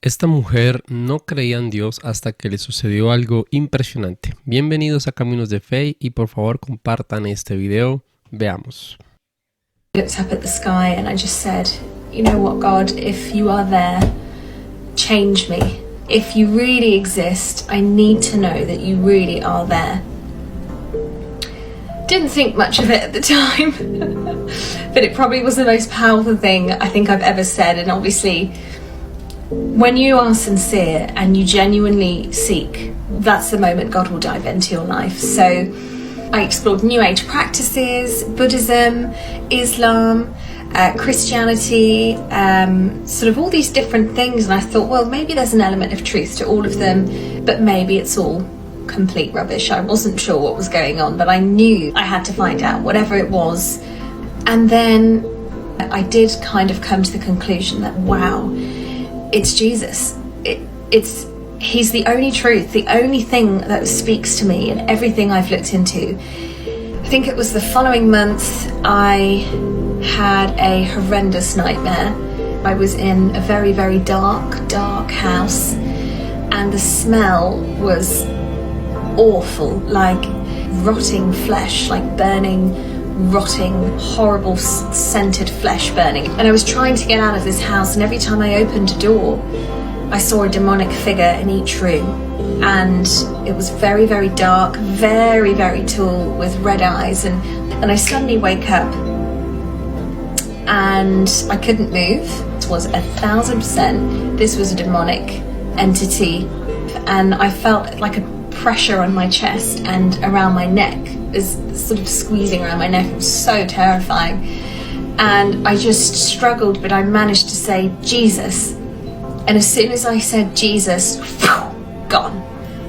Esta mujer no creía en Dios hasta que le sucedió algo impresionante. Bienvenidos a Caminos de Fe y por favor compartan este video. Veamos. I looked up at the sky and I just said, you know what, God, if you are there, change me. If you really exist, I need to know that you really are there. Didn't think much of it at the time, but it probably was the most powerful thing I think I've ever said. And obviously, when you are sincere and you genuinely seek, that's the moment God will dive into your life. So I explored New Age practices, Buddhism, Islam, Christianity, sort of all these different things, and I thought, well, maybe there's an element of truth to all of them, but maybe it's all complete rubbish. I wasn't sure what was going on, but I knew I had to find out whatever it was. And then I did kind of come to the conclusion that, wow, it's Jesus. He's the only truth, the only thing that speaks to me in everything I've looked into. I think it was the following month I had a horrendous nightmare. I was in a very, very dark house, and the smell was awful, like rotting flesh, like burning, rotting, horrible scented flesh burning. And I was trying to get out of this house, and every time I opened a door I saw a demonic figure in each room, and it was very, very dark, very, very tall with red eyes, and I suddenly wake up and I couldn't move. It was 1000% this was a demonic entity, and I felt like a pressure on my chest and around my neck, is sort of squeezing around my neck. It was so terrifying, and I just struggled, but I managed to say Jesus. And as soon as I said Jesus, gone.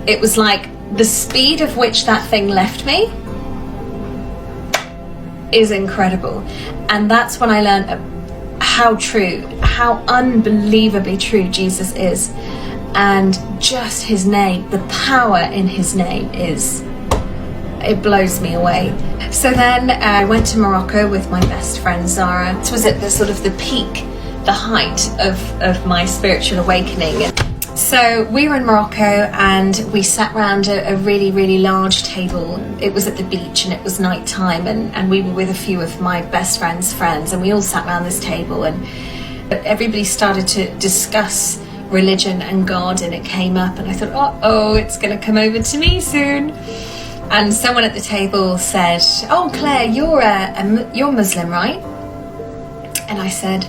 It was like the speed of which that thing left me is incredible. And that's when I learned how true, how unbelievably true Jesus is. And just his name, the power in his name it blows me away. So then I went to Morocco with my best friend Zara. This was at the sort of the peak, the height of my spiritual awakening. So we were in Morocco and we sat around a really, really large table. It was at the beach and it was night time, and we were with a few of my best friends' friends, and we all sat around this table, and everybody started to discuss religion and God, and it came up, and I thought, oh, it's going to come over to me soon. And someone at the table said, oh, Claire, you're Muslim, right? And I said,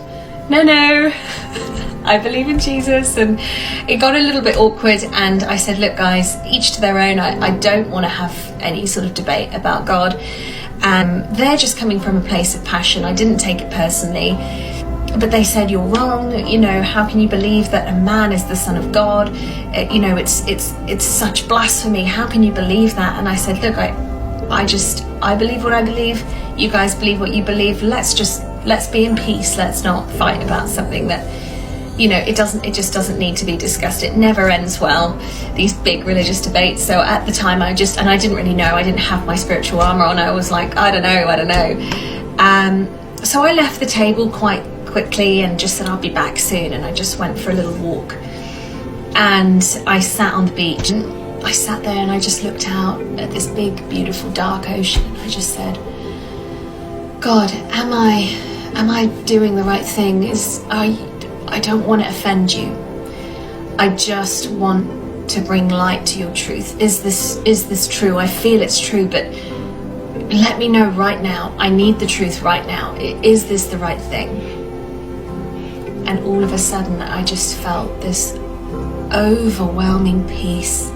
no, I believe in Jesus. And it got a little bit awkward, and I said, look guys, each to their own. I don't want to have any sort of debate about God. They're just coming from a place of passion. I didn't take it personally, but they said, you're wrong, how can you believe that a man is the son of God? It's such blasphemy, how can you believe that? And I said, look, I believe what I believe, you guys believe what you believe, let's be in peace, let's not fight about something that, it just doesn't need to be discussed. It never ends well, these big religious debates. So at the time I didn't really know, I didn't have my spiritual armor on, I was like, I don't know. So I left the table quite quickly and just said, I'll be back soon, and I just went for a little walk, and I sat on the beach, and I sat there and I just looked out at this big, beautiful, dark ocean, and I just said, God, am I doing the right thing? I don't want to offend you. I just want to bring light to your truth. Is this true? I feel it's true, but let me know right now. I need the truth right now. Is this the right thing? And all of a sudden I just felt this overwhelming peace.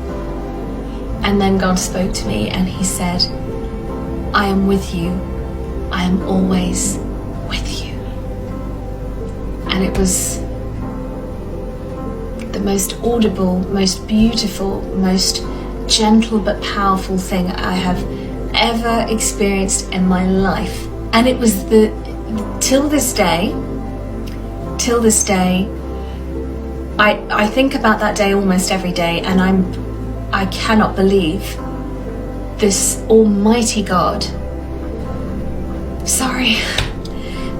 And then God spoke to me and he said, I am with you. I am always with you. And it was the most audible, most beautiful, most gentle but powerful thing I have ever experienced in my life. And it was till this day, I think about that day almost every day, and I cannot believe this almighty God,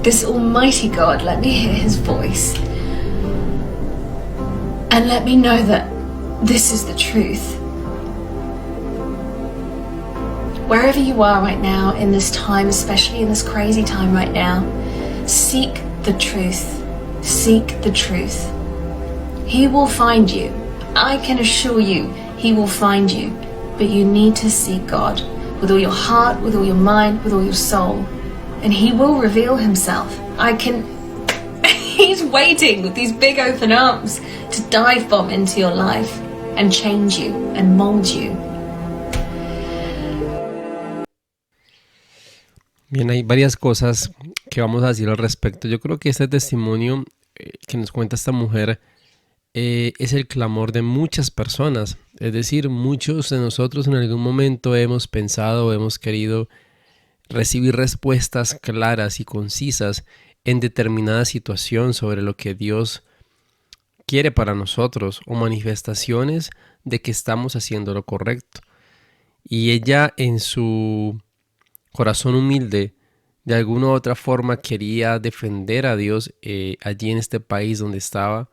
this almighty God, let me hear his voice, and let me know that this is the truth. Wherever you are right now in this time, especially in this crazy time right now, seek the truth. Seek the truth. He will find you. I can assure you, He will find you. But you need to seek God with all your heart, with all your mind, with all your soul. And He will reveal Himself. He's waiting with these big open arms to dive bomb into your life and change you and mold you. Bien, hay varias cosas que vamos a decir al respecto. Yo creo que este testimonio que nos cuenta esta mujer es el clamor de muchas personas. Es decir, muchos de nosotros en algún momento hemos pensado o hemos querido recibir respuestas claras y concisas en determinada situación sobre lo que Dios quiere para nosotros o manifestaciones de que estamos haciendo lo correcto. Y ella en su corazón humilde, de alguna u otra forma quería defender a Dios allí en este país donde estaba,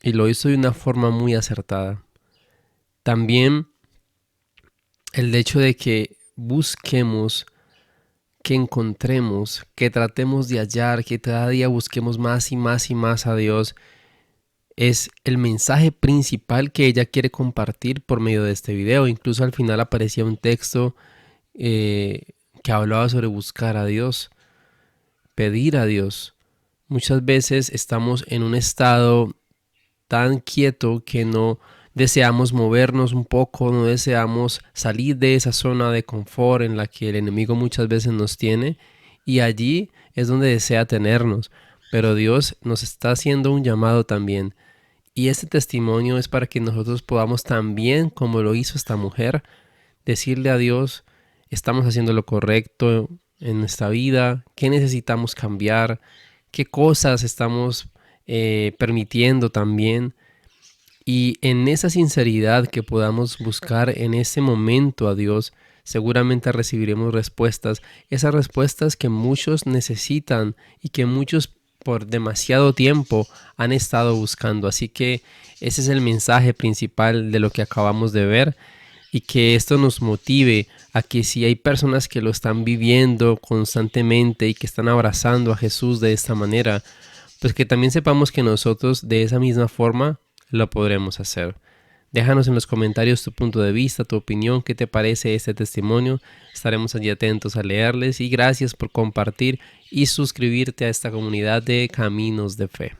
y lo hizo de una forma muy acertada. También el hecho de que busquemos, que encontremos, que tratemos de hallar, que cada día busquemos más y más y más a Dios, es el mensaje principal que ella quiere compartir por medio de este video. Incluso al final aparecía un texto que hablaba sobre buscar a Dios, pedir a Dios. Muchas veces estamos en un estado tan quieto que no deseamos movernos un poco, no deseamos salir de esa zona de confort en la que el enemigo muchas veces nos tiene, y allí es donde desea tenernos. Pero Dios nos está haciendo un llamado también, y este testimonio es para que nosotros podamos también, como lo hizo esta mujer, decirle a Dios: estamos haciendo lo correcto en nuestra vida, qué necesitamos cambiar, qué cosas estamos permitiendo también. Y en esa sinceridad que podamos buscar en ese momento a Dios, seguramente recibiremos respuestas, esas respuestas que muchos necesitan y que muchos por demasiado tiempo han estado buscando. Así que ese es el mensaje principal de lo que acabamos de ver, y que esto nos motive a que si hay personas que lo están viviendo constantemente y que están abrazando a Jesús de esta manera, pues que también sepamos que nosotros de esa misma forma lo podremos hacer. Déjanos en los comentarios tu punto de vista, tu opinión, qué te parece este testimonio. Estaremos allí atentos a leerles, y gracias por compartir y suscribirte a esta comunidad de Caminos de Fe.